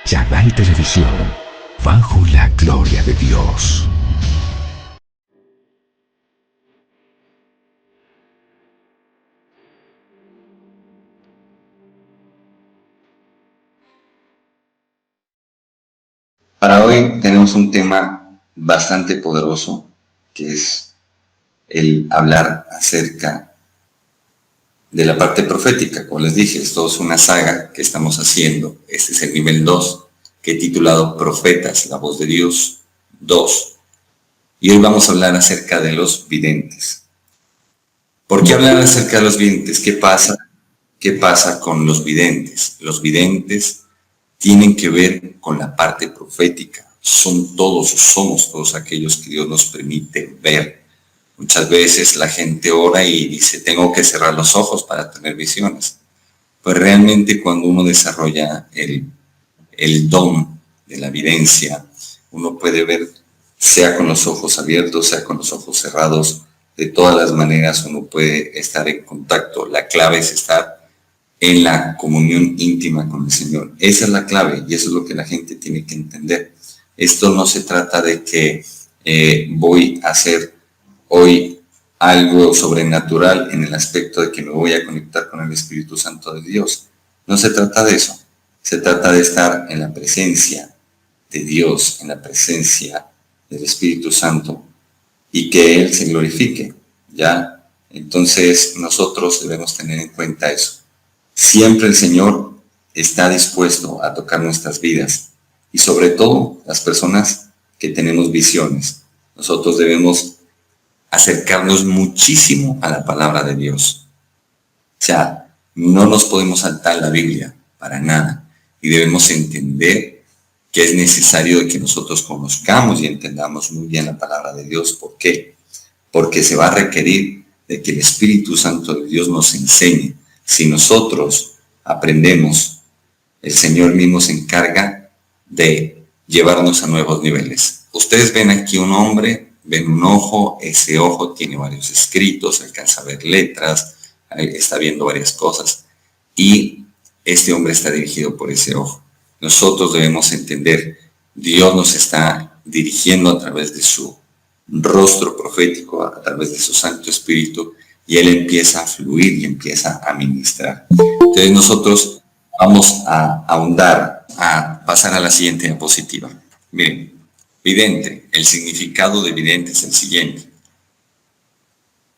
Channel Televisión, bajo la gloria de Dios. Para hoy tenemos un tema bastante poderoso, que es el hablar acerca de la parte profética. Como les dije, esto es una saga que estamos haciendo. Este es el nivel 2, que he titulado Profetas, la voz de Dios 2. Y hoy vamos a hablar acerca de los videntes. ¿Por qué hablar acerca de los videntes? ¿Qué pasa con los videntes? Los videntes tienen que ver con la parte profética. Somos todos aquellos que Dios nos permite ver. Muchas veces la gente ora y dice, tengo que cerrar los ojos para tener visiones. Pues realmente cuando uno desarrolla el don de la evidencia, uno puede ver, sea con los ojos abiertos, sea con los ojos cerrados, de todas las maneras uno puede estar en contacto. La clave es estar en la comunión íntima con el Señor. Esa es la clave y eso es lo que la gente tiene que entender. Esto no se trata de que voy a hacer hoy algo sobrenatural en el aspecto de que me voy a conectar con el Espíritu Santo de Dios. No se trata de eso. Se trata de estar en la presencia de Dios, en la presencia del Espíritu Santo y que Él se glorifique, ¿ya? Entonces nosotros debemos tener en cuenta eso. Siempre el Señor está dispuesto a tocar nuestras vidas y sobre todo las personas que tenemos visiones. Nosotros debemos acercarnos muchísimo a la palabra de Dios. O sea, no nos podemos saltar la Biblia para nada y debemos entender que es necesario que nosotros conozcamos y entendamos muy bien la palabra de Dios. ¿Por qué? Porque se va a requerir de que el Espíritu Santo de Dios nos enseñe. Si nosotros aprendemos, el Señor mismo se encarga de llevarnos a nuevos niveles. Ustedes ven aquí un hombre, ven un ojo, ese ojo tiene varios escritos, alcanza a ver letras, está viendo varias cosas y este hombre está dirigido por ese ojo. Nosotros debemos entender, Dios nos está dirigiendo a través de su rostro profético, a través de su Santo Espíritu, y Él empieza a fluir y empieza a ministrar. Entonces nosotros vamos a ahondar, a pasar a la siguiente diapositiva. Miren, vidente, el significado de vidente es el siguiente.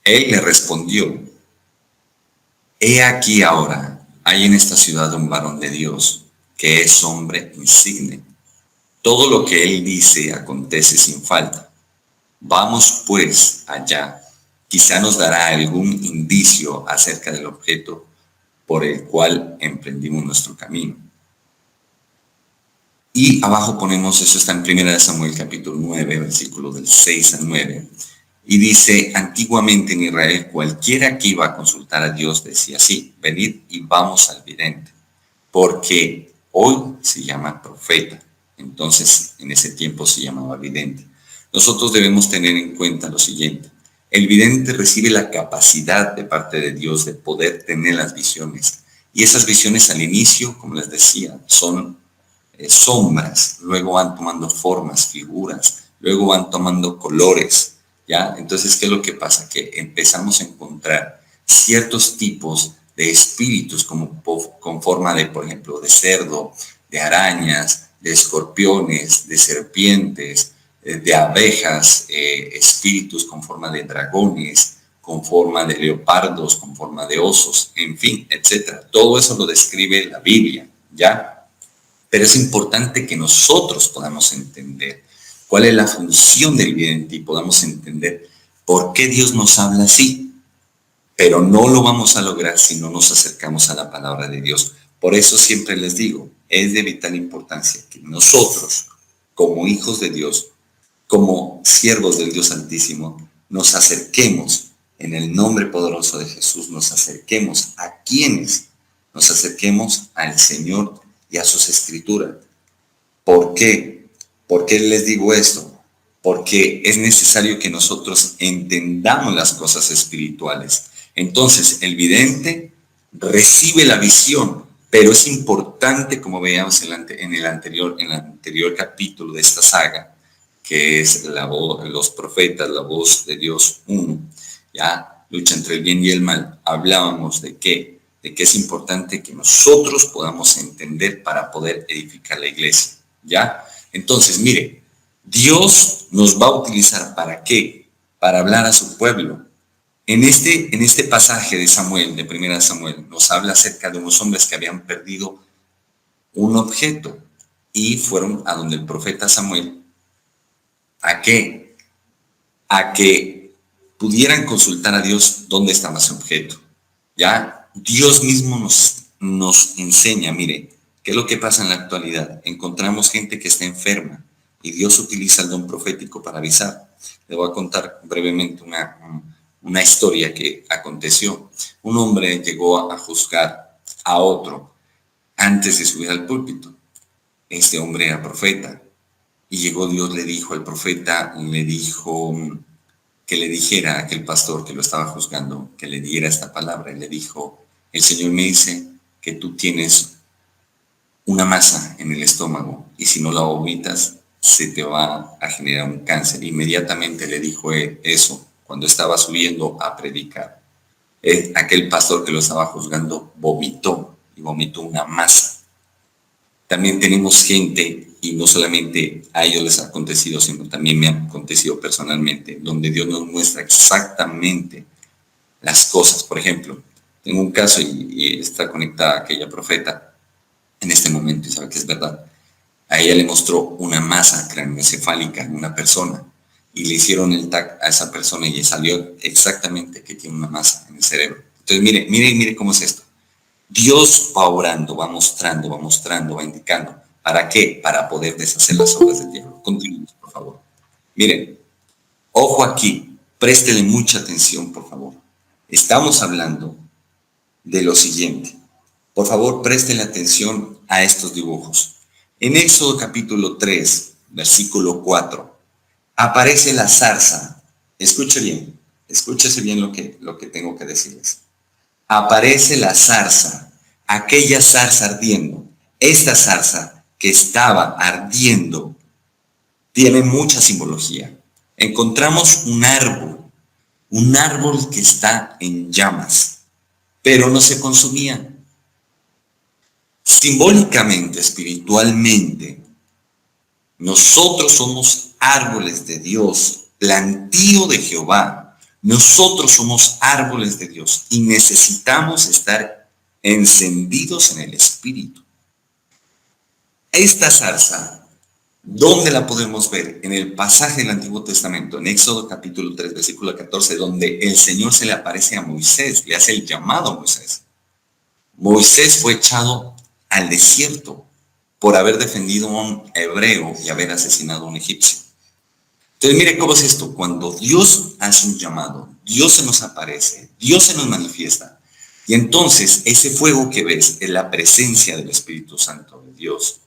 Él le respondió, he aquí ahora, hay en esta ciudad un varón de Dios, que es hombre insigne. Todo lo que él dice acontece sin falta. Vamos pues allá, quizá nos dará algún indicio acerca del objeto por el cual emprendimos nuestro camino. Y abajo ponemos, eso está en 1 Samuel capítulo 9, versículos del 6 al 9, y dice, antiguamente en Israel cualquiera que iba a consultar a Dios decía así, venid y vamos al vidente, porque hoy se llama profeta, entonces en ese tiempo se llamaba vidente. Nosotros debemos tener en cuenta lo siguiente, el vidente recibe la capacidad de parte de Dios de poder tener las visiones, y esas visiones al inicio, como les decía, son sombras, luego van tomando formas, figuras, luego van tomando colores, ¿ya? Entonces, ¿qué es lo que pasa? Que empezamos a encontrar ciertos tipos de espíritus como con forma de, por ejemplo, de cerdo, de arañas, de escorpiones, de serpientes, de abejas, espíritus con forma de dragones, con forma de leopardos, con forma de osos, en fin, etcétera. Todo eso lo describe la Biblia, ¿ya? Pero es importante que nosotros podamos entender cuál es la función del vidente y podamos entender por qué Dios nos habla así. Pero no lo vamos a lograr si no nos acercamos a la palabra de Dios. Por eso siempre les digo, es de vital importancia que nosotros, como hijos de Dios, como siervos del Dios Santísimo, nos acerquemos en el nombre poderoso de Jesús, nos acerquemos a quienes, nos acerquemos al Señor y a sus escrituras. ¿Por qué? ¿Por qué les digo esto? Porque es necesario que nosotros entendamos las cosas espirituales. Entonces, el vidente recibe la visión Pero es importante, como veíamos en el anterior capítulo de esta saga, que es los profetas, la voz de Dios uno, ya, lucha entre el bien y el mal, hablábamos de que es importante que nosotros podamos entender para poder edificar la iglesia, ¿ya? Entonces, mire, Dios nos va a utilizar ¿para qué? Para hablar a su pueblo. En este pasaje de Samuel, de Primera Samuel, nos habla acerca de unos hombres que habían perdido un objeto y fueron a donde el profeta Samuel. ¿A qué? A que pudieran consultar a Dios dónde estaba ese objeto. ¿Ya? Dios mismo nos enseña, mire, ¿qué es lo que pasa en la actualidad? Encontramos gente que está enferma y Dios utiliza el don profético para avisar. Le voy a contar brevemente una historia que aconteció. Un hombre llegó a juzgar a otro antes de subir al púlpito. Este hombre era profeta. Y llegó Dios, le dijo al profeta, le dijo que le dijera a aquel pastor que lo estaba juzgando, que le diera esta palabra. Y le dijo, el Señor me dice que tú tienes una masa en el estómago y si no la vomitas, se te va a generar un cáncer. Inmediatamente le dijo eso cuando estaba subiendo a predicar. Aquel pastor que lo estaba juzgando vomitó una masa. También tenemos gente, y no solamente a ellos les ha acontecido, sino también me ha acontecido personalmente, donde Dios nos muestra exactamente las cosas. Por ejemplo, tengo un caso y está conectada aquella profeta en este momento y sabe que es verdad. A ella le mostró una masa craneoencefálica en una persona y le hicieron el TAC a esa persona y le salió exactamente que tiene una masa en el cerebro. Entonces mire cómo es esto. Dios va orando, va mostrando, va indicando. ¿Para qué? Para poder deshacer las obras del diablo. Continuemos, por favor. Miren, ojo aquí, préstele mucha atención, por favor. Estamos hablando de lo siguiente. Por favor, préstele atención a estos dibujos. En Éxodo capítulo 3, versículo 4, aparece la zarza. Escúchese bien lo que tengo que decirles. Aparece la zarza, aquella zarza ardiendo. Esta zarza que estaba ardiendo tiene mucha simbología. Encontramos un árbol que está en llamas, pero no se consumía. Simbólicamente, espiritualmente, nosotros somos árboles de Dios, plantío de Jehová. Nosotros somos árboles de Dios y necesitamos estar encendidos en el Espíritu. Esta zarza, ¿dónde la podemos ver? En el pasaje del Antiguo Testamento, en Éxodo capítulo 3, versículo 14, donde el Señor se le aparece a Moisés, le hace el llamado a Moisés. Moisés fue echado al desierto por haber defendido a un hebreo y haber asesinado a un egipcio. Entonces mire cómo es esto, cuando Dios hace un llamado, Dios se nos aparece, Dios se nos manifiesta, y entonces ese fuego que ves es la presencia del Espíritu Santo de Dios.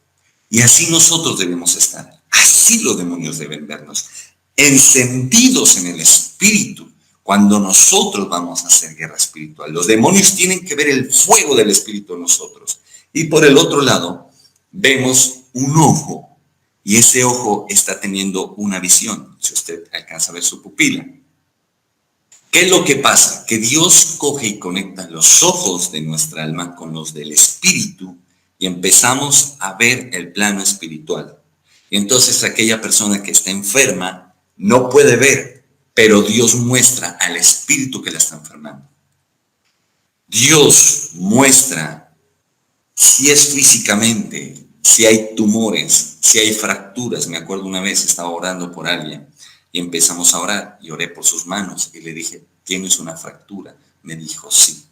Y así nosotros debemos estar, así los demonios deben vernos, encendidos en el Espíritu, cuando nosotros vamos a hacer guerra espiritual. Los demonios tienen que ver el fuego del Espíritu en nosotros. Y por el otro lado, vemos un ojo. Y ese ojo está teniendo una visión, si usted alcanza a ver su pupila. ¿Qué es lo que pasa? Que Dios coge y conecta los ojos de nuestra alma con los del espíritu y empezamos a ver el plano espiritual. Y entonces aquella persona que está enferma no puede ver, pero Dios muestra al espíritu que la está enfermando. Dios muestra si es físicamente, si hay tumores, si hay fracturas. Me acuerdo una vez estaba orando por alguien y empezamos a orar y oré por sus manos y le dije, ¿tienes una fractura? Me dijo, sí.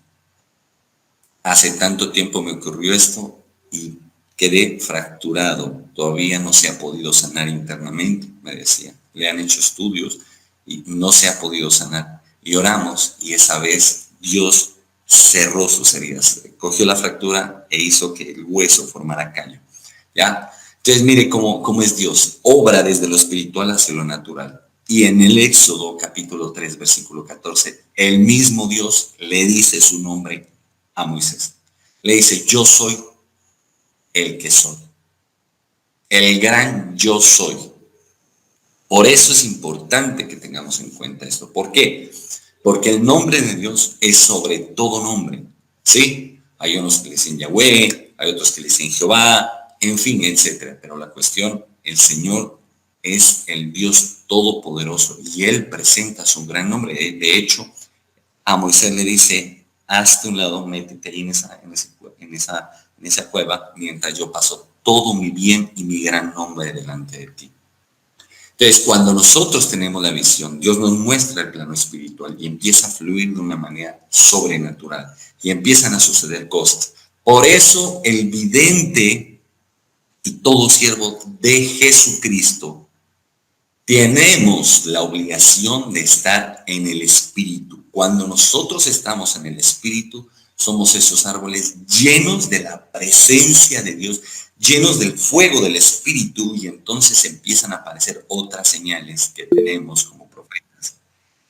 Hace tanto tiempo me ocurrió esto y quedé fracturado. Todavía no se ha podido sanar internamente, me decía. Le han hecho estudios y no se ha podido sanar. Y oramos y esa vez Dios cerró sus heridas, cogió la fractura e hizo que el hueso formara callo. ¿Ya? Entonces mire cómo es Dios, obra desde lo espiritual hacia lo natural. Y en el Éxodo capítulo 3, versículo 14, el mismo Dios le dice su nombre a Moisés. Le dice, yo soy el que soy. El gran yo soy. Por eso es importante que tengamos en cuenta esto. ¿Por qué? Porque el nombre de Dios es sobre todo nombre. ¿Sí? Hay unos que le dicen Yahweh, hay otros que le dicen Jehová, en fin, etc. Pero la cuestión, el Señor es el Dios todopoderoso y Él presenta su gran nombre. De hecho, a Moisés le dice, hazte un lado, métete ahí en esa cueva, mientras yo paso todo mi bien y mi gran nombre delante de ti. Entonces, cuando nosotros tenemos la visión, Dios nos muestra el plano espiritual y empieza a fluir de una manera sobrenatural y empiezan a suceder cosas. Por eso el vidente y todo siervo de Jesucristo tenemos la obligación de estar en el Espíritu. Cuando nosotros estamos en el Espíritu, somos esos árboles llenos de la presencia de Dios, llenos del fuego del Espíritu, y entonces empiezan a aparecer otras señales que tenemos como profetas,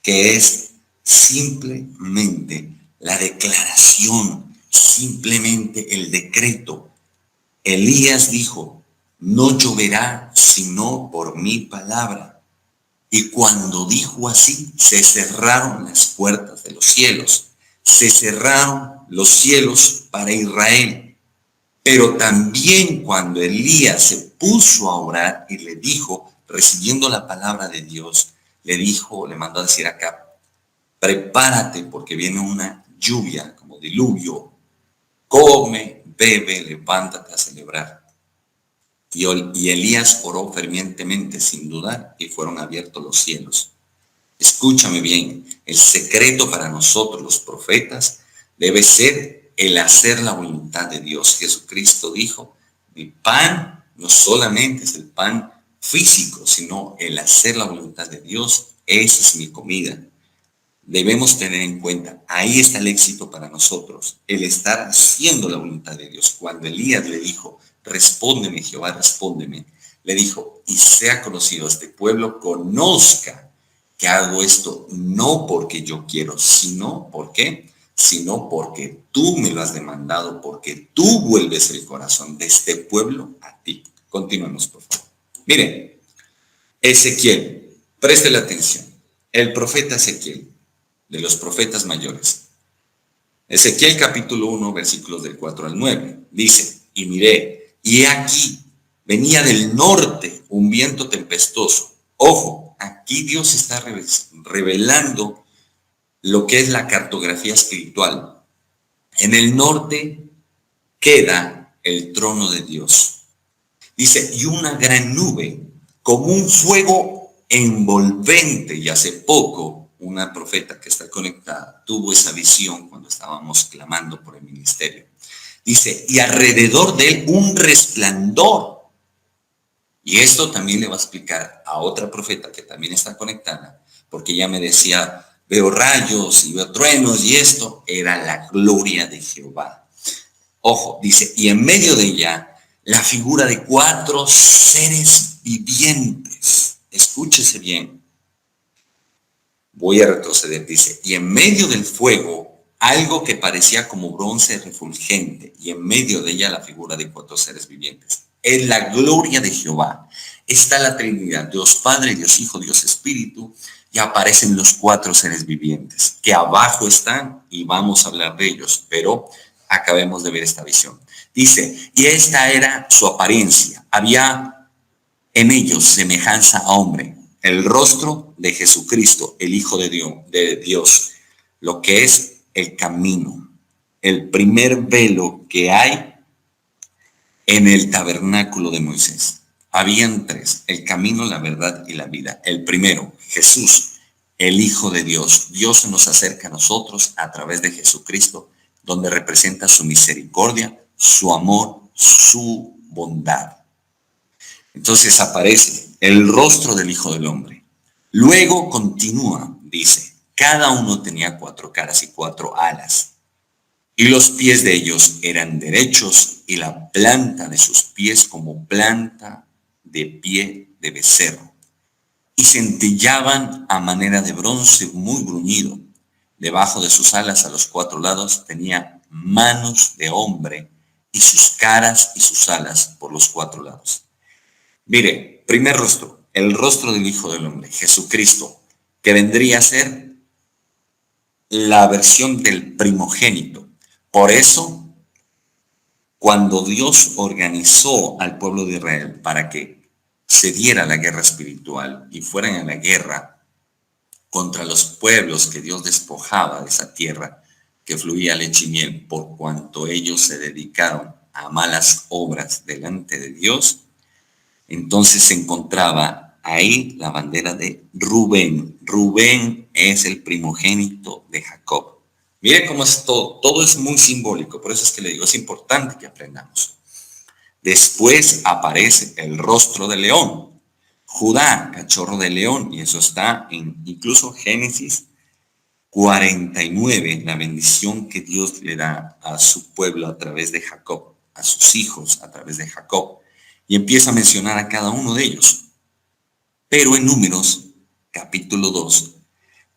que es simplemente la declaración, simplemente el decreto. Elías dijo, no lloverá sino por mi palabra. Y cuando dijo así, se cerraron las puertas de los cielos. Se cerraron los cielos para Israel. Pero también cuando Elías se puso a orar y le dijo, recibiendo la palabra de Dios, le mandó a decir acá, prepárate porque viene una lluvia como diluvio. Come, bebe, levántate a celebrar. Y Elías oró fervientemente sin dudar y fueron abiertos los cielos. Escúchame bien, el secreto para nosotros los profetas debe ser el hacer la voluntad de Dios. Jesucristo dijo, mi pan no solamente es el pan físico, sino el hacer la voluntad de Dios, esa es mi comida. Debemos tener en cuenta, ahí está el éxito para nosotros, el estar haciendo la voluntad de Dios. Cuando Elías le dijo, respóndeme Jehová, respóndeme, le dijo, y sea conocido este pueblo, conozca que hago esto no porque yo quiero, sino porque tú me lo has demandado, porque tú vuelves el corazón de este pueblo a ti. Continuemos, por favor. Miren, Ezequiel, preste la atención, el profeta Ezequiel, de los profetas mayores. Ezequiel capítulo 1, versículos del 4 al 9, dice, y miré, y he aquí, venía del norte un viento tempestuoso. Ojo, aquí Dios está revelando lo que es la cartografía espiritual. En el norte queda el trono de Dios. Dice, y una gran nube, como un fuego envolvente, y hace poco una profeta que está conectada tuvo esa visión cuando estábamos clamando por el ministerio. Dice, y alrededor de él un resplandor. Y esto también le va a explicar a otra profeta que también está conectada, porque ella me decía, veo rayos y veo truenos, y esto era la gloria de Jehová. Ojo, dice, y en medio de ella la figura de 4 seres vivientes. Escúchese bien. Voy a retroceder, dice, y en medio del fuego, algo que parecía como bronce refulgente, y en medio de ella la figura de 4 seres vivientes. En la gloria de Jehová está la Trinidad, Dios Padre, Dios Hijo, Dios Espíritu, y aparecen los 4 seres vivientes, que abajo están, y vamos a hablar de ellos, pero acabemos de ver esta visión. Dice, y esta era su apariencia, había en ellos semejanza a hombre, el rostro de Jesucristo, el Hijo de Dios, lo que es el camino, el primer velo que hay en el tabernáculo de Moisés. Habían 3, el camino, la verdad y la vida. El primero, Jesús, el Hijo de Dios. Dios se nos acerca a nosotros a través de Jesucristo, donde representa su misericordia, su amor, su bondad. Entonces aparece el rostro del Hijo del Hombre. Luego continúa, dice, cada uno tenía 4 caras y 4 alas. Y los pies de ellos eran derechos y la planta de sus pies como planta de pie de becerro. Y centellaban a manera de bronce muy bruñido. Debajo de sus alas a los 4 lados tenía manos de hombre y sus caras y sus alas por los 4 lados. Mire, primer rostro, el rostro del Hijo del Hombre, Jesucristo, que vendría a ser la versión del primogénito. Por eso, cuando Dios organizó al pueblo de Israel para que se diera la guerra espiritual y fueran a la guerra contra los pueblos que Dios despojaba de esa tierra que fluía leche y miel, por cuanto ellos se dedicaron a malas obras delante de Dios, entonces se encontraba ahí la bandera de Rubén. Rubén es el primogénito de Jacob. Mire cómo es todo es muy simbólico, por eso es que le digo, es importante que aprendamos. Después aparece el rostro de león, Judá, cachorro de león, y eso está en incluso Génesis 49, la bendición que Dios le da a su pueblo a través de Jacob, a sus hijos a través de Jacob, y empieza a mencionar a cada uno de ellos. Pero en Números, capítulo 2,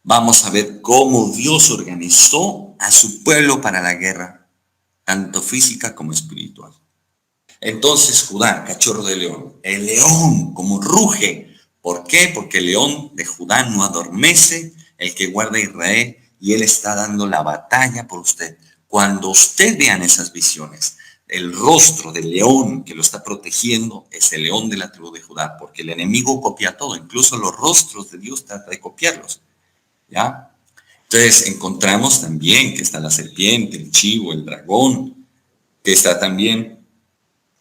vamos a ver cómo Dios organizó a su pueblo para la guerra, tanto física como espiritual. Entonces Judá, cachorro de león, el león como ruge. ¿Por qué? Porque el león de Judá no adormece, el que guarda a Israel, y él está dando la batalla por usted. Cuando usted vean esas visiones, el rostro del león que lo está protegiendo es el león de la tribu de Judá, porque el enemigo copia todo, incluso los rostros de Dios trata de copiarlos. ¿Ya? Entonces encontramos también que está la serpiente, el chivo, el dragón, que está también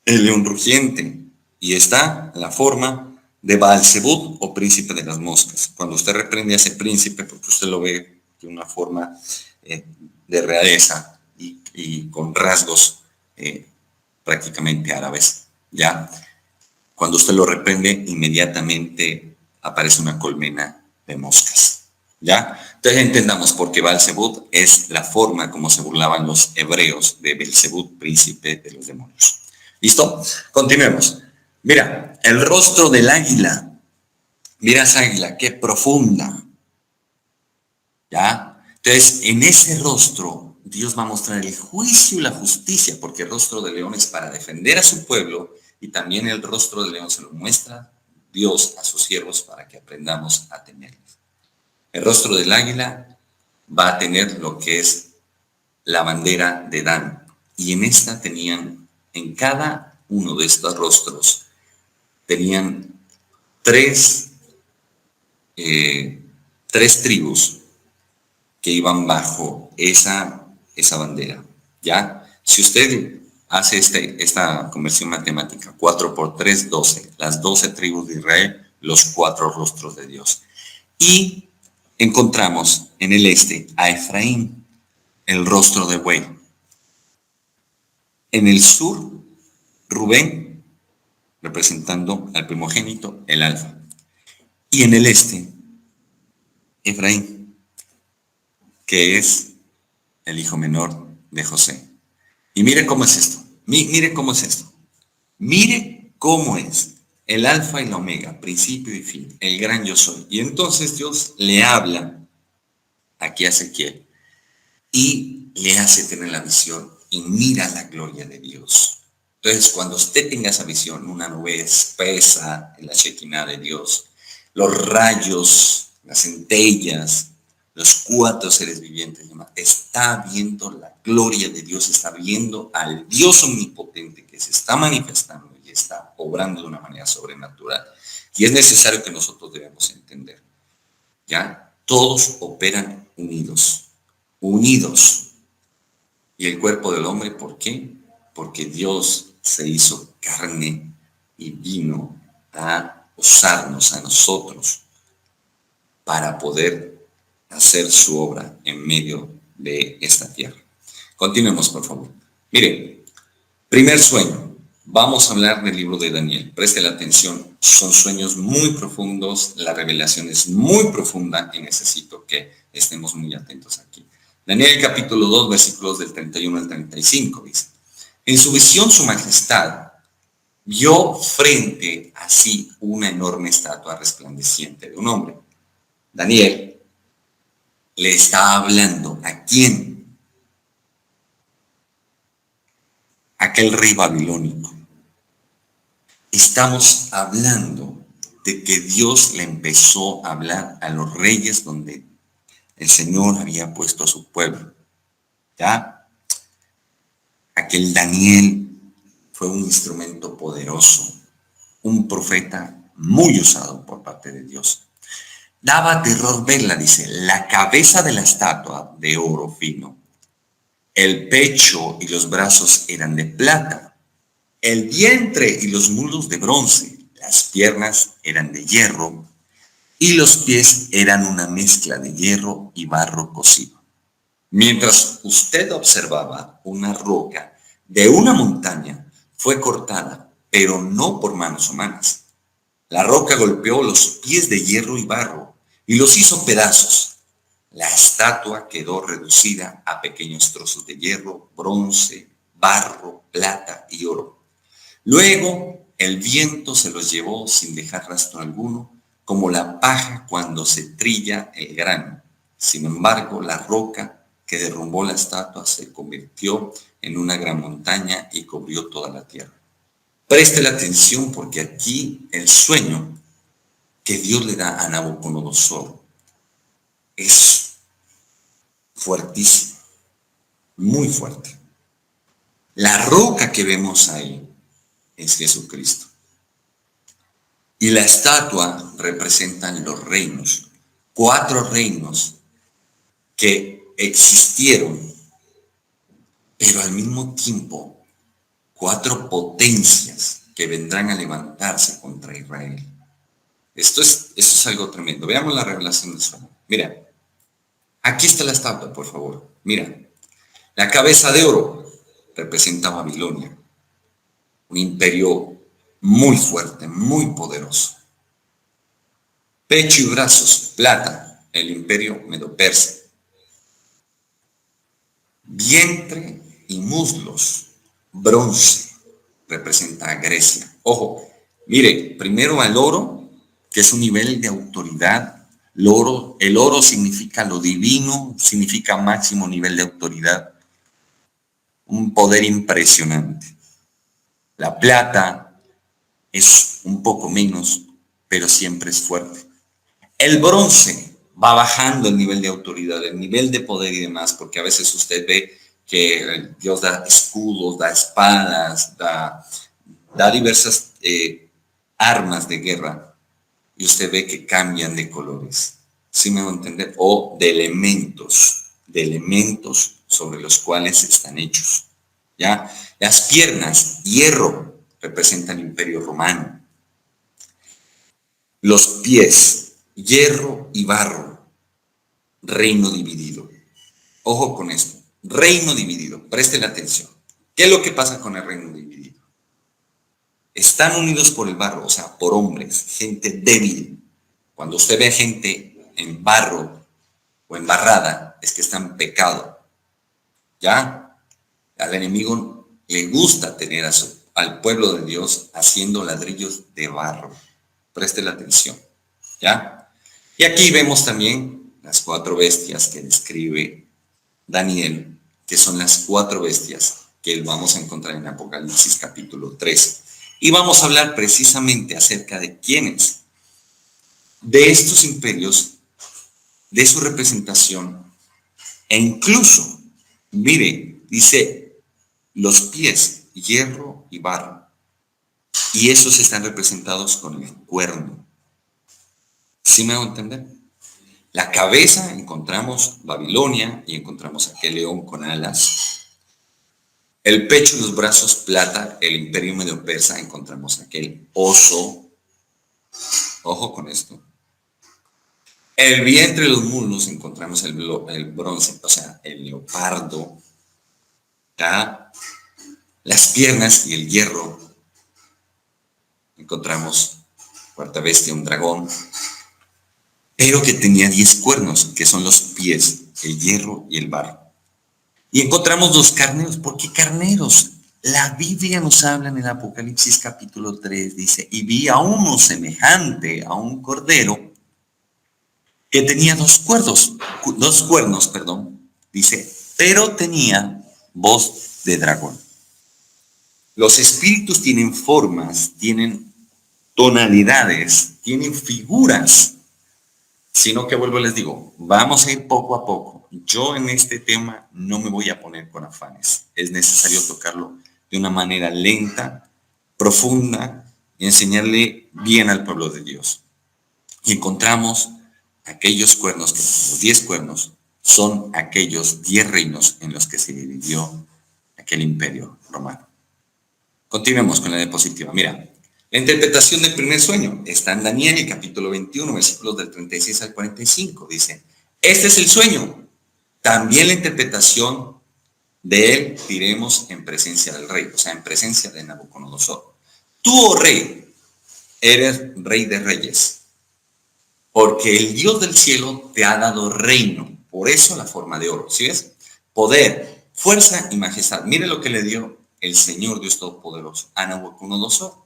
el león rugiente, y está la forma de Baal-Zebub o príncipe de las moscas. Cuando usted reprende a ese príncipe, porque usted lo ve de una forma de realeza y con rasgos prácticamente árabes, ¿ya? Cuando usted lo reprende, inmediatamente aparece una colmena de moscas, ¿ya? Entonces entendamos por qué Baal-Zebub es la forma como se burlaban los hebreos de Beelzebub, príncipe de los demonios. ¿Listo? Continuemos. Mira, el rostro del águila. Mira esa águila, qué profunda. ¿Ya? Entonces, en ese rostro, Dios va a mostrar el juicio y la justicia, porque el rostro del león es para defender a su pueblo, y también el rostro del león se lo muestra Dios a sus siervos para que aprendamos a temerles. El rostro del águila va a tener lo que es la bandera de Dan, y en esta tenían, en cada uno de estos rostros, tenían tres tribus que iban bajo esa bandera, ¿ya? Si usted hace esta conversión matemática, 4 por 3, 12, las 12 tribus de Israel, los 4 rostros de Dios. Y encontramos en el este a Efraín, el rostro de buey. En el sur, Rubén, representando al primogénito, el alfa. Y en el este, Efraín, que es el hijo menor de José. Y mire cómo es esto. Mire cómo es esto. Mire cómo es el alfa y la omega, principio y fin, el gran yo soy. Y entonces Dios le habla aquí a Ezequiel y le hace tener la visión y mira la gloria de Dios. Entonces, cuando usted tenga esa visión, una nube espesa en la Shekinah de Dios, los rayos, las centellas, los 4 seres vivientes, está viendo la gloria de Dios, está viendo al Dios omnipotente que se está manifestando y está obrando de una manera sobrenatural. Y es necesario que nosotros debemos entender, ¿ya? Todos operan unidos. Y el cuerpo del hombre, ¿por qué? Porque Dios se hizo carne y vino a usarnos a nosotros para poder hacer su obra en medio de esta tierra. Continuemos, por favor. Mire, primer sueño. Vamos a hablar del libro de Daniel. Preste la atención. Son sueños muy profundos. La revelación es muy profunda y necesito que estemos muy atentos aquí. Daniel capítulo 2, versículos del 31 al 35 dice: en su visión su majestad vio frente a sí una enorme estatua resplandeciente de un hombre. Daniel le está hablando ¿a quién? aquel rey babilónico. Estamos hablando de que Dios le empezó a hablar a los reyes donde el Señor había puesto a su pueblo. ¿Ya? Aquel Daniel fue un instrumento poderoso, un profeta muy usado por parte de Dios. Daba terror verla, dice, la cabeza de la estatua de oro fino, el pecho y los brazos eran de plata, el vientre y los muslos de bronce, las piernas eran de hierro y los pies eran una mezcla de hierro y barro cocido. Mientras usted observaba, una roca de una montaña fue cortada, pero no por manos humanas. La roca golpeó los pies de hierro y barro y los hizo pedazos. La estatua quedó reducida a pequeños trozos de hierro, bronce, barro, plata y oro. Luego el viento se los llevó sin dejar rastro alguno, como la paja cuando se trilla el grano. Sin embargo, la roca que derrumbó la estatua se convirtió en una gran montaña y cubrió toda la tierra. Preste la atención porque aquí el sueño que Dios le da a Nabucodonosor es fuertísimo, muy fuerte. La roca que vemos ahí es Jesucristo. Y la estatua representan los reinos, 4 reinos que existieron, pero al mismo tiempo 4 potencias que vendrán a levantarse contra Israel. Esto es algo tremendo. Veamos la revelación del sueño. Mira, aquí está la estatua, por favor. Mira, la cabeza de oro representa a Babilonia, un imperio muy fuerte, muy poderoso. Pecho y brazos, plata, el imperio medo-persa. Vientre y muslos, bronce, representa a Grecia. Ojo, mire, primero al oro, que es un nivel de autoridad. El oro significa lo divino, significa máximo nivel de autoridad. Un poder impresionante. La plata es un poco menos, pero siempre es fuerte. El bronce va bajando el nivel de autoridad, el nivel de poder y demás, porque a veces usted ve que Dios da escudos, da espadas, da diversas armas de guerra, y usted ve que cambian de colores, ¿sí me va a entender? O de elementos sobre los cuales están hechos, ¿ya? Las piernas, hierro, representan el Imperio Romano. Los pies, hierro y barro, reino dividido. Ojo con esto, reino dividido, presten atención. ¿Qué es lo que pasa con el reino dividido? Están unidos por el barro, o sea, por hombres, gente débil. Cuando usted ve gente en barro o embarrada, es que está en pecado. ¿Ya? Al enemigo le gusta tener al pueblo de Dios haciendo ladrillos de barro. Preste la atención. ¿Ya? Y aquí vemos también las 4 bestias que describe Daniel, que son las 4 bestias que vamos a encontrar en Apocalipsis capítulo 3. Y vamos a hablar precisamente acerca de quiénes, de estos imperios, de su representación, e incluso, mire, dice, los pies, hierro y barro, y esos están representados con el cuerno. ¿Sí me hago entender? La cabeza encontramos Babilonia y encontramos aquel león con alas. El pecho y los brazos, plata, el imperio medo-persa, encontramos aquel oso. Ojo con esto. El vientre y los muslos encontramos el bronce, o sea, el leopardo. ¿Ya? Las piernas y el hierro. Encontramos, 4ª bestia, un dragón. Pero que tenía 10 cuernos, que son los pies, el hierro y el barro. Y encontramos 2 carneros. ¿Por qué carneros? La Biblia nos habla en el Apocalipsis capítulo 3, dice, y vi a uno semejante a un cordero que tenía 2 cuernos, dice, pero tenía voz de dragón. Los espíritus tienen formas, tienen tonalidades, tienen figuras, sino que vuelvo y les digo, vamos a ir poco a poco. Yo en este tema no me voy a poner con afanes. Es necesario tocarlo de una manera lenta, profunda y enseñarle bien al pueblo de Dios. Y encontramos aquellos cuernos, que los 10 cuernos son aquellos 10 reinos en los que se dividió aquel imperio romano. Continuemos con la diapositiva. Mira, la interpretación del primer sueño está en Daniel, capítulo 21, versículos del 36 al 45. Dice, este es el sueño. También la interpretación de él diremos en presencia del rey, o sea, en presencia de Nabucodonosor. Tú, oh rey, eres rey de reyes, porque el Dios del cielo te ha dado reino. Por eso la forma de oro, ¿sí ves? Poder, fuerza y majestad. Mire lo que le dio el Señor Dios Todopoderoso a Nabucodonosor,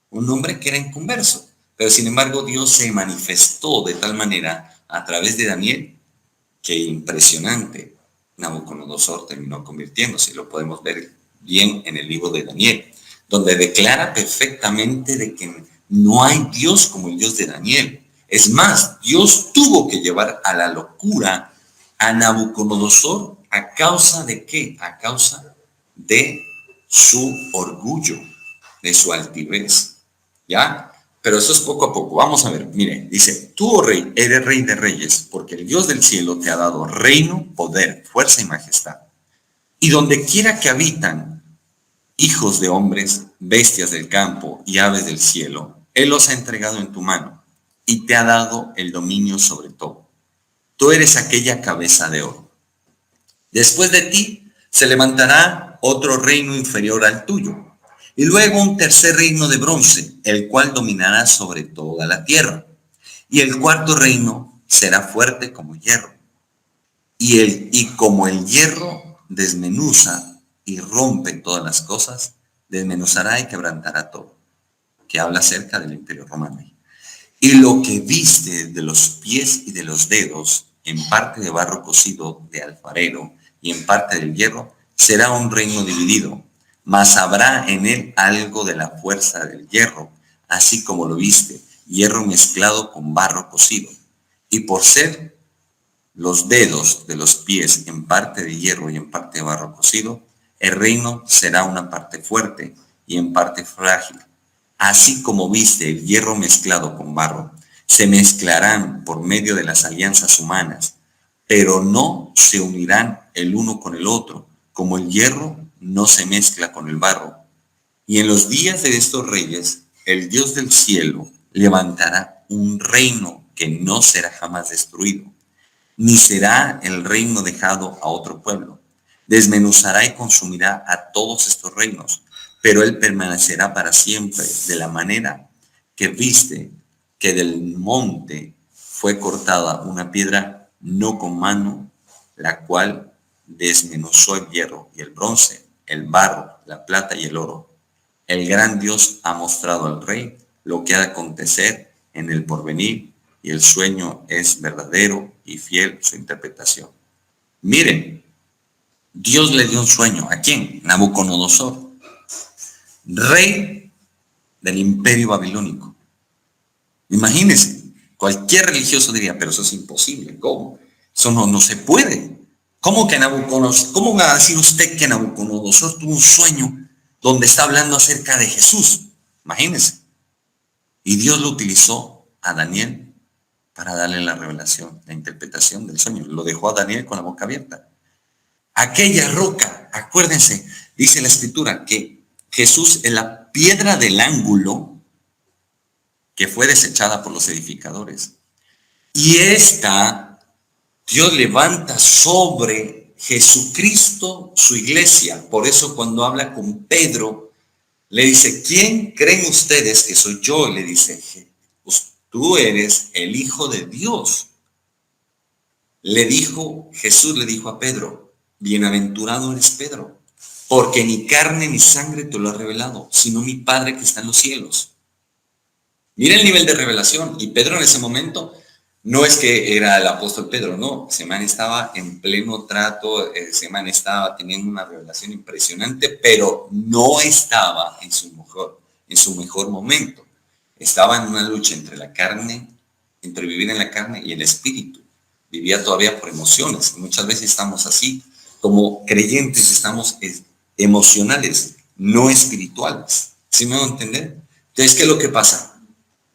un hombre que era inconverso. Pero sin embargo Dios se manifestó de tal manera a través de Daniel que impresionante. Nabucodonosor terminó convirtiéndose. Lo podemos ver bien en el libro de Daniel, donde declara perfectamente de que no hay Dios como el Dios de Daniel. Es más, Dios tuvo que llevar a la locura a Nabucodonosor a causa de ¿qué? A causa de su orgullo, de su altivez. ¿Ya? Pero eso es poco a poco. Vamos a ver, mire, dice, tú, oh rey, eres rey de reyes, porque el Dios del cielo te ha dado reino, poder, fuerza y majestad. Y donde quiera que habitan hijos de hombres, bestias del campo y aves del cielo, Él los ha entregado en tu mano y te ha dado el dominio sobre todo. Tú eres aquella cabeza de oro. Después de ti se levantará otro reino inferior al tuyo, y luego un tercer reino de bronce, el cual dominará sobre toda la tierra. Y el cuarto reino será fuerte como hierro. Y como el hierro desmenuza y rompe todas las cosas, desmenuzará y quebrantará todo. Que habla acerca del imperio romano. Y lo que viste de los pies y de los dedos, en parte de barro cocido de alfarero y en parte del hierro, será un reino dividido, mas habrá en él algo de la fuerza del hierro, así como lo viste, hierro mezclado con barro cocido. Y por ser los dedos de los pies en parte de hierro y en parte de barro cocido, el reino será una parte fuerte y en parte frágil. Así como viste el hierro mezclado con barro, se mezclarán por medio de las alianzas humanas, pero no se unirán el uno con el otro, como el hierro no se mezcla con el barro. Y en los días de estos reyes, el Dios del cielo levantará un reino que no será jamás destruido, ni será el reino dejado a otro pueblo. Desmenuzará y consumirá a todos estos reinos, pero él permanecerá para siempre, de la manera que viste que del monte fue cortada una piedra no con mano, la cual desmenuzó el hierro y el bronce, el barro, la plata y el oro. El gran Dios ha mostrado al rey lo que ha de acontecer en el porvenir, y el sueño es verdadero y fiel su interpretación. Miren, Dios le dio un sueño. ¿A quién? Nabucodonosor, rey del imperio babilónico. Imagínense, cualquier religioso diría, pero eso es imposible. ¿Cómo? Eso no se puede. ¿Cómo va a decir usted que Nabucodonosor tuvo un sueño donde está hablando acerca de Jesús? Imagínense. Y Dios lo utilizó a Daniel para darle la revelación, la interpretación del sueño. Lo dejó a Daniel con la boca abierta. Aquella roca, acuérdense, dice la escritura que Jesús es la piedra del ángulo que fue desechada por los edificadores. Y esta Dios levanta sobre Jesucristo su iglesia. Por eso cuando habla con Pedro, le dice, ¿quién creen ustedes que soy yo? Le dice, tú eres el Hijo de Dios. Jesús le dijo a Pedro, bienaventurado eres Pedro, porque ni carne ni sangre te lo ha revelado, sino mi Padre que está en los cielos. Mira el nivel de revelación. Y Pedro en ese momento No es que era el apóstol Pedro, no, ese man estaba en pleno trato, ese man estaba teniendo una revelación impresionante, pero no estaba en su mejor momento. Estaba en una lucha entre la carne, entre vivir en la carne y el espíritu. Vivía todavía por emociones. Muchas veces estamos así, como creyentes estamos emocionales, no espirituales. ¿Sí me van a entender? Entonces, ¿qué es lo que pasa?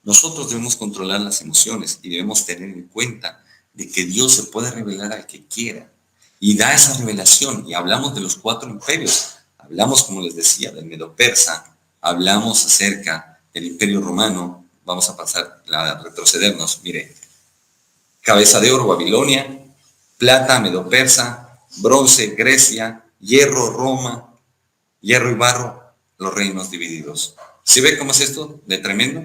Nosotros debemos controlar las emociones y debemos tener en cuenta de que Dios se puede revelar al que quiera y da esa revelación. Y hablamos de los 4 imperios. Hablamos, como les decía, del Medo-Persa, hablamos acerca del Imperio Romano. Vamos a pasar a retrocedernos. Mire, cabeza de oro, Babilonia; plata, Medo-Persa; bronce, Grecia; hierro, Roma; hierro y barro, los reinos divididos. ¿Se ve cómo es esto de tremendo?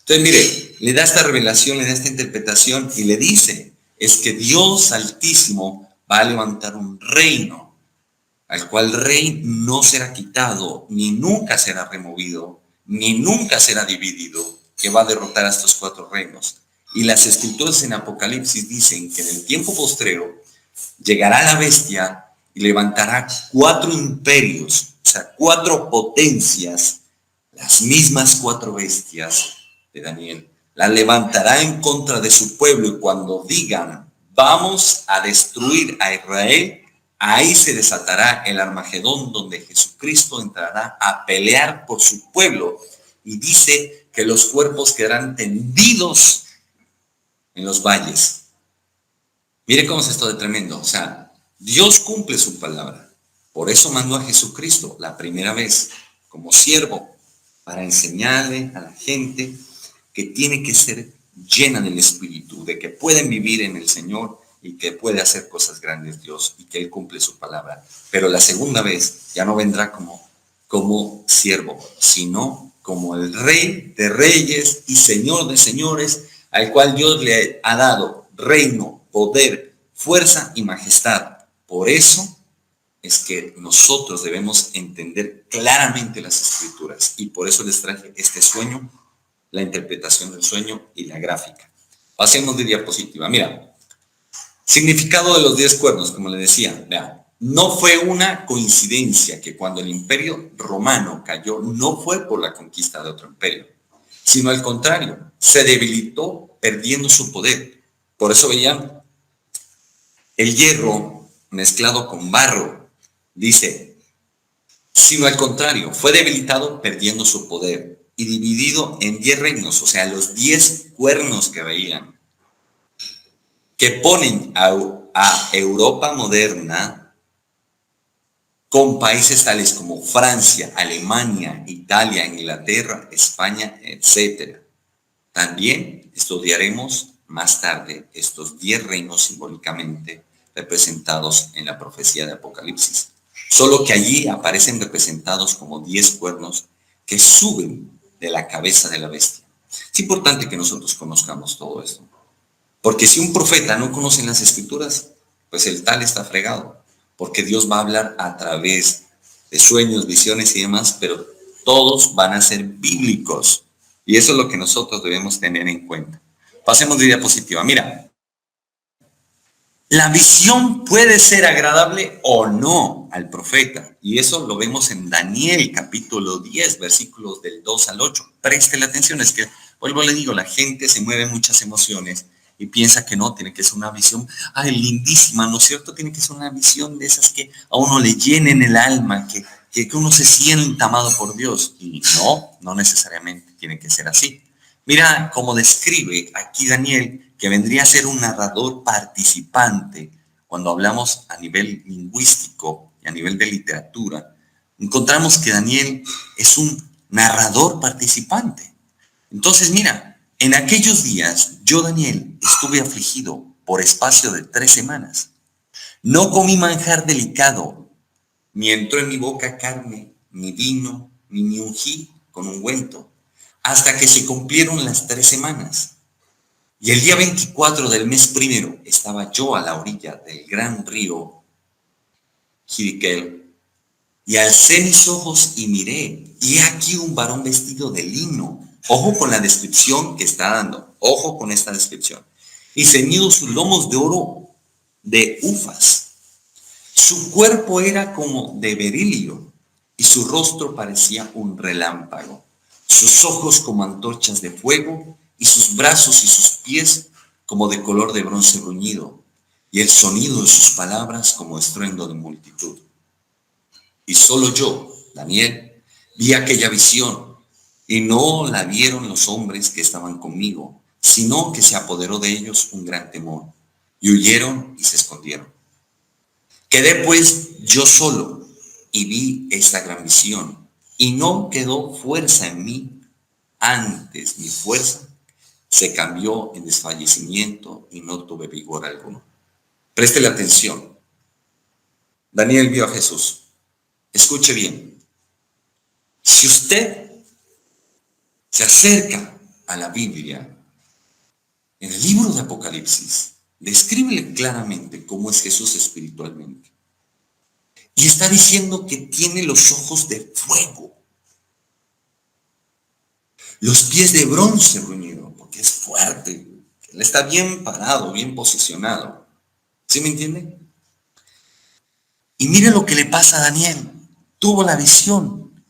Entonces, mire, le da esta revelación, le da esta interpretación y le dice, es que Dios Altísimo va a levantar un reino, al cual rey no será quitado, ni nunca será removido, ni nunca será dividido, que va a derrotar a estos 4 reinos. Y las escrituras en Apocalipsis dicen que en el tiempo postrero llegará la bestia y levantará 4 imperios, o sea, 4 potencias, las mismas 4 bestias de Daniel. La levantará en contra de su pueblo y cuando digan, vamos a destruir a Israel, ahí se desatará el Armagedón donde Jesucristo entrará a pelear por su pueblo. Y dice que los cuerpos quedarán tendidos en los valles. Mire cómo es esto de tremendo. O sea, Dios cumple su palabra. Por eso mandó a Jesucristo la primera vez como siervo para enseñarle a la gente que tiene que ser llena del Espíritu, de que pueden vivir en el Señor y que puede hacer cosas grandes Dios y que Él cumple su palabra. Pero la segunda vez ya no vendrá como siervo, sino como el Rey de reyes y Señor de señores, al cual Dios le ha dado reino, poder, fuerza y majestad. Por eso es que nosotros debemos entender claramente las Escrituras y por eso les traje este sueño, la interpretación del sueño y la gráfica. Pasemos de diapositiva. Mira, significado de los 10 cuernos, como le decía, vean, no fue una coincidencia que cuando el imperio romano cayó, no fue por la conquista de otro imperio, sino al contrario, se debilitó perdiendo su poder. Por eso veían el hierro mezclado con barro, dice, sino al contrario, fue debilitado perdiendo su poder y dividido en 10 reinos, o sea, los 10 cuernos que veían, que ponen a Europa moderna con países tales como Francia, Alemania, Italia, Inglaterra, España, etc. También estudiaremos más tarde estos 10 reinos simbólicamente representados en la profecía de Apocalipsis. Solo que allí aparecen representados como 10 cuernos que suben de la cabeza de la bestia. Es importante que nosotros conozcamos todo esto. Porque si un profeta no conoce las Escrituras, pues el tal está fregado. Porque Dios va a hablar a través de sueños, visiones y demás, pero todos van a ser bíblicos. Y eso es lo que nosotros debemos tener en cuenta. Pasemos de diapositiva. Mira, la visión puede ser agradable o no al profeta. Y eso lo vemos en Daniel, capítulo 10, versículos del 2 al 8. Préstele atención, es que, vuelvo le digo, la gente se mueve en muchas emociones y piensa que no, tiene que ser una visión, lindísima, ¿no es cierto? Tiene que ser una visión de esas que a uno le llenen el alma, que uno se sienta amado por Dios. Y no necesariamente tiene que ser así. Mira cómo describe aquí Daniel, que vendría a ser un narrador participante. Cuando hablamos a nivel lingüístico y a nivel de literatura, encontramos que Daniel es un narrador participante. Entonces, mira, en aquellos días yo, Daniel, estuve afligido por espacio de 3 semanas. No comí manjar delicado, ni entró en mi boca carne, ni vino, ni me ungí con ungüento, hasta que se cumplieron las 3 semanas. Y el día 24 del mes primero estaba yo a la orilla del gran río Hiddekel, y alcé mis ojos y miré, y aquí un varón vestido de lino. Ojo con la descripción que está dando, ojo con esta descripción. y ceñidos sus lomos de oro de ufas. Su cuerpo era como de berilio y su rostro parecía un relámpago, sus ojos como antorchas de fuego y sus brazos y sus pies como de color de bronce bruñido, y el sonido de sus palabras como estruendo de multitud. Y solo yo, Daniel, vi aquella visión, y no la vieron los hombres que estaban conmigo, sino que se apoderó de ellos un gran temor, y huyeron y se escondieron. Quedé pues yo solo, y vi esta gran visión, y no quedó fuerza en mí, antes mi fuerza se cambió en desfallecimiento y no tuve vigor alguno. Préstele atención. Daniel vio a Jesús. Escuche bien. Si usted se acerca a la Biblia, en el libro de Apocalipsis, descríbele claramente cómo es Jesús espiritualmente. Y está diciendo que tiene los ojos de fuego, los pies de bronce bruñido, porque es fuerte. Él está bien parado, bien posicionado. ¿Sí me entiende? Y mire lo que le pasa a Daniel. Tuvo la visión.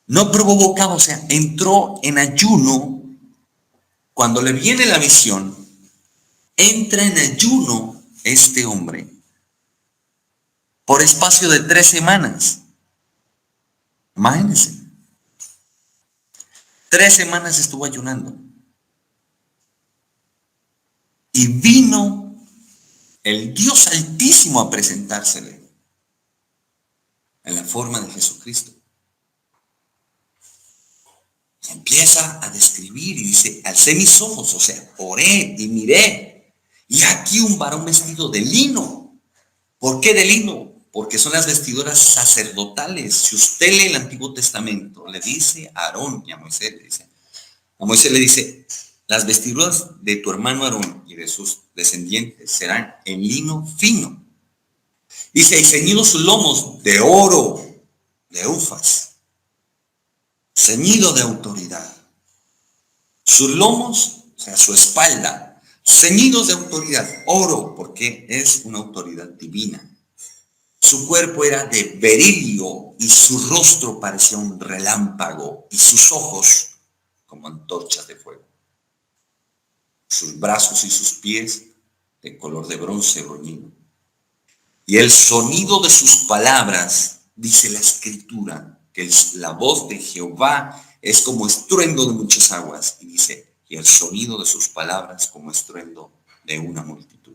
No provocaba, o sea, entró en ayuno. Cuando le viene la visión, entra en ayuno este hombre por espacio de 3 semanas. Imagínense. 3 semanas estuvo ayunando. Y vino el Dios Altísimo a presentársele en la forma de Jesucristo. Empieza a describir y dice, alcé mis ojos, o sea, oré y miré. Y aquí un varón vestido de lino. ¿Por qué de lino? Porque son las vestiduras sacerdotales. Si usted lee el Antiguo Testamento, le dice a Aarón y a Moisés, le dice, las vestiduras de tu hermano Aarón y de sus descendientes serán en lino fino. Dice, y ceñidos sus lomos de oro, de ufas, ceñido de autoridad. Sus lomos, o sea, su espalda, ceñidos de autoridad, oro, porque es una autoridad divina. Su cuerpo era de berilio y su rostro parecía un relámpago y sus ojos como antorchas de fuego. Sus brazos y sus pies de color de bronce bruñido. Y el sonido de sus palabras, dice la Escritura, que la voz de Jehová es como estruendo de muchas aguas. Y dice, y el sonido de sus palabras como estruendo de una multitud.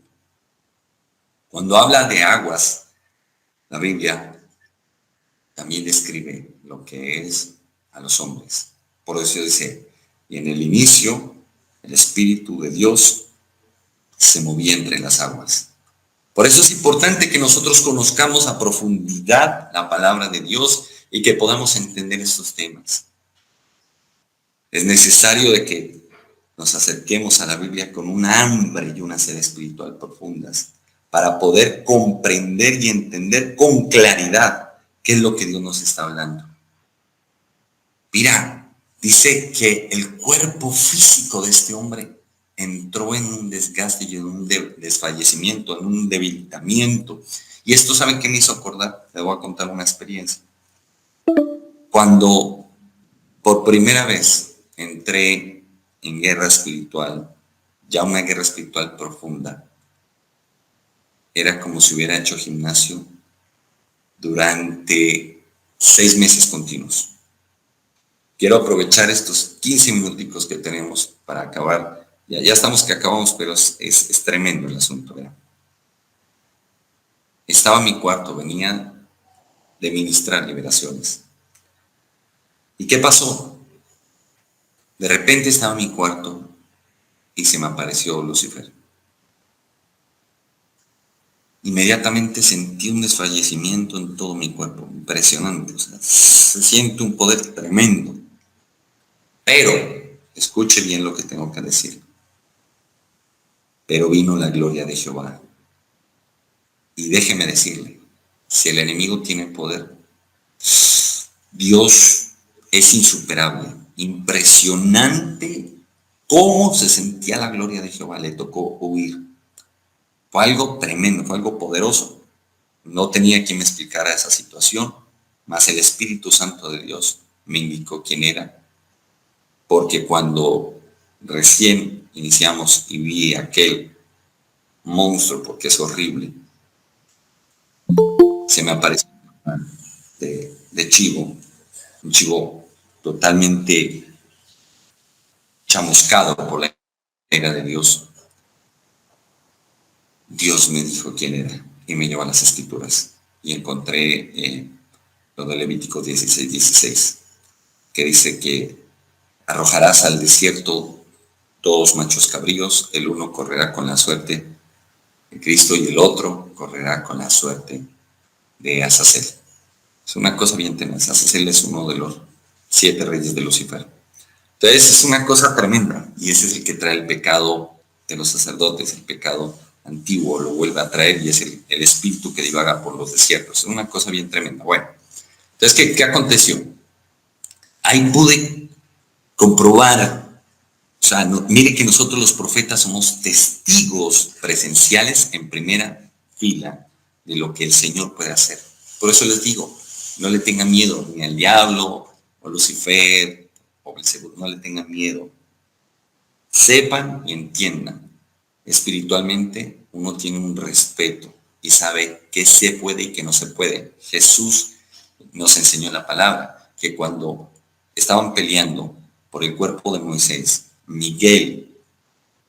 Cuando habla de aguas, la Biblia también describe lo que es a los hombres. Por eso dice, y en el inicio, el Espíritu de Dios se movía entre las aguas. Por eso es importante que nosotros conozcamos a profundidad la palabra de Dios y que podamos entender estos temas. Es necesario de que nos acerquemos a la Biblia con una hambre y una sed espiritual profundas para poder comprender y entender con claridad qué es lo que Dios nos está hablando. Mira, dice que el cuerpo físico de este hombre entró en un desgaste y en un desfallecimiento, en un debilitamiento. Y esto, ¿saben qué me hizo acordar? Les voy a contar una experiencia. Cuando por primera vez entré en guerra espiritual, ya una guerra espiritual profunda, era como si hubiera hecho gimnasio durante 6 meses continuos. Quiero aprovechar estos 15 minuticos que tenemos para acabar. Ya estamos que acabamos, pero es tremendo el asunto, ¿verdad? Estaba en mi cuarto, venía de ministrar liberaciones. ¿Y qué pasó? De repente estaba en mi cuarto y se me apareció Lucifer. Inmediatamente sentí un desfallecimiento en todo mi cuerpo, impresionante. O sea, se siente un poder tremendo. Pero, escuche bien lo que tengo que decir. Pero vino la gloria de Jehová. Y déjeme decirle, si el enemigo tiene poder, Dios es insuperable, impresionante ¿Cómo se sentía la gloria de Jehová? Le tocó huir. Fue algo tremendo, fue algo poderoso. No tenía quien me explicara esa situación, mas el Espíritu Santo de Dios me indicó quién era, porque cuando recién iniciamos y vi aquel monstruo, porque es horrible, se me apareció de chivo, un chivo totalmente chamuscado por la ira de Dios. Dios me dijo quién era y me llevó a las Escrituras y encontré lo de Levítico 16:16, que dice que arrojarás al desierto dos machos cabríos, el uno correrá con la suerte de Cristo y el otro correrá con la suerte de Azazel. Es una cosa bien tenaz. Azazel es uno de los 7 reyes de Lucifer. Entonces es una cosa tremenda y ese es el que trae el pecado de los sacerdotes, el pecado antiguo lo vuelve a traer y es el espíritu que divaga por los desiertos. Es una cosa bien tremenda. Bueno, entonces, ¿qué aconteció? Ahí pude comprobar, o sea, mire que nosotros los profetas somos testigos presenciales en primera fila de lo que el Señor puede hacer. Por eso les digo, no le tengan miedo ni al diablo o Lucifer o Belcebú, no le tengan miedo. Sepan y entiendan, espiritualmente uno tiene un respeto y sabe qué se puede y qué no se puede. Jesús nos enseñó la palabra, que cuando estaban peleando por el cuerpo de Moisés, Miguel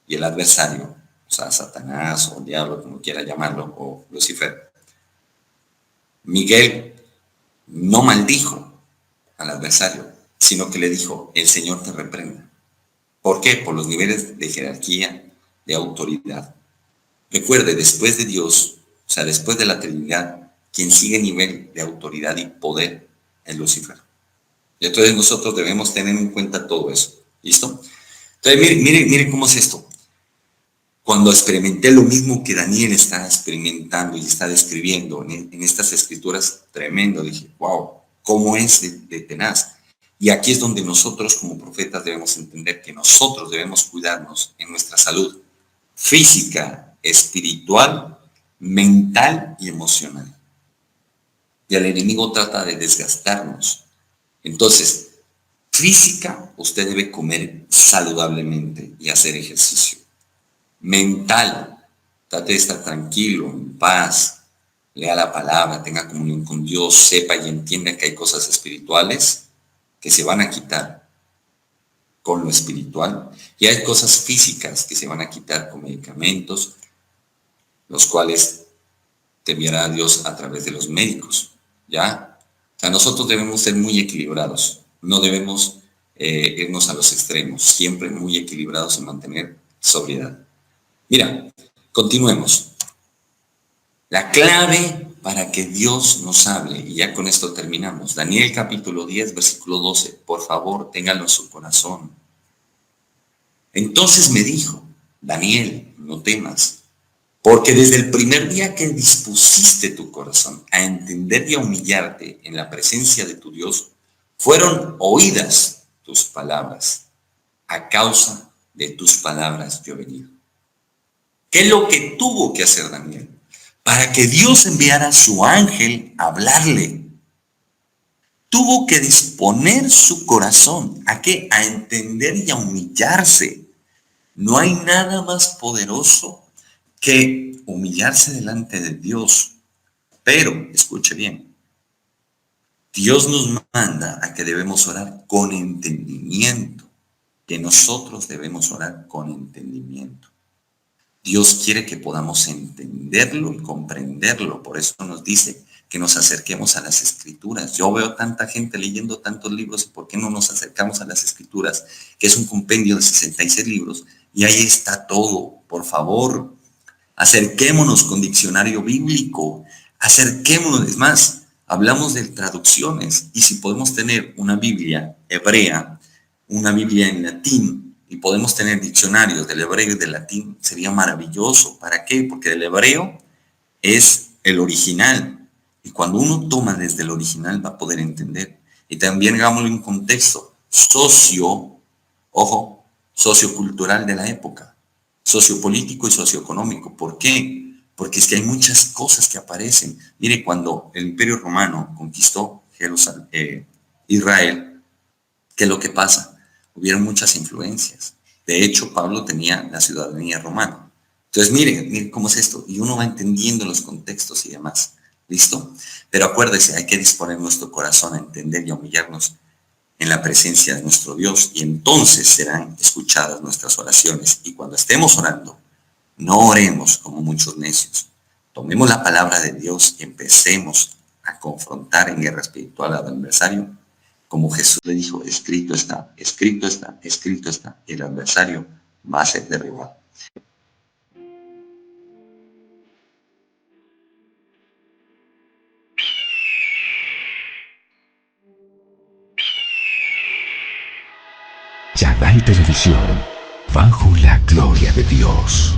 y el adversario, o sea, Satanás o diablo, como quiera llamarlo, o Lucifer, Miguel no maldijo al adversario, sino que le dijo, el Señor te reprenda. ¿Por qué? Por los niveles de jerarquía, de autoridad. Recuerde, después de Dios, o sea, después de la Trinidad, quien sigue nivel de autoridad y poder es Lucifer. Y entonces nosotros debemos tener en cuenta todo eso. ¿Listo? Entonces, mire cómo es esto. Cuando experimenté lo mismo que Daniel está experimentando y está describiendo en estas escrituras, tremendo, dije, wow, ¿cómo es de tenaz? Y aquí es donde nosotros como profetas debemos entender que nosotros debemos cuidarnos en nuestra salud física, espiritual, mental y emocional. Y el enemigo trata de desgastarnos. Entonces, física, usted debe comer saludablemente y hacer ejercicio. Mental, trate de estar tranquilo, en paz, lea la palabra, tenga comunión con Dios, sepa y entienda que hay cosas espirituales que se van a quitar con lo espiritual y hay cosas físicas que se van a quitar con medicamentos, los cuales te enviará Dios a través de los médicos, ¿ya? O sea, nosotros debemos ser muy equilibrados, no debemos irnos a los extremos, siempre muy equilibrados y mantener sobriedad. Mira, continuemos. La clave para que Dios nos hable, y ya con esto terminamos. Daniel capítulo 10, versículo 12. Por favor, ténganlo en su corazón. Entonces me dijo, Daniel, no temas, porque desde el primer día que dispusiste tu corazón a entender y a humillarte en la presencia de tu Dios, fueron oídas tus palabras. A causa de tus palabras yo he venido. ¿Qué es lo que tuvo que hacer Daniel? Para que Dios enviara a su ángel a hablarle. Tuvo que disponer su corazón. ¿A qué? A entender y a humillarse. No hay nada más poderoso que humillarse delante de Dios. Pero, escuche bien, Dios nos manda a que debemos orar con entendimiento, que nosotros debemos orar con entendimiento. Dios quiere que podamos entenderlo y comprenderlo. Por eso nos dice que nos acerquemos a las Escrituras. Yo veo tanta gente leyendo tantos libros, ¿y por qué no nos acercamos a las Escrituras? Que es un compendio de 66 libros y ahí está todo. Por favor, acerquémonos con diccionario bíblico. Acerquémonos. Es más, hablamos de traducciones y si podemos tener una Biblia hebrea, una Biblia en latín, y podemos tener diccionarios del hebreo y del latín, sería maravilloso. ¿Para qué? Porque el hebreo es el original. Y cuando uno toma desde el original va a poder entender. Y también hagámoslo en contexto. Socio, ojo, sociocultural de la época, sociopolítico y socioeconómico. ¿Por qué? Porque es que hay muchas cosas que aparecen. Mire, cuando el Imperio Romano conquistó Israel, ¿qué es lo que pasa? Hubieron muchas influencias. De hecho, Pablo tenía la ciudadanía romana. Entonces, mire cómo es esto. Y uno va entendiendo los contextos y demás. ¿Listo? Pero acuérdese, hay que disponer nuestro corazón a entender y a humillarnos en la presencia de nuestro Dios. Y entonces serán escuchadas nuestras oraciones. Y cuando estemos orando, no oremos como muchos necios. Tomemos la palabra de Dios y empecemos a confrontar en guerra espiritual al adversario. Como Jesús le dijo, escrito está, escrito está, escrito está. Y el adversario va a ser derribado. Chadai Televisión, bajo la gloria de Dios.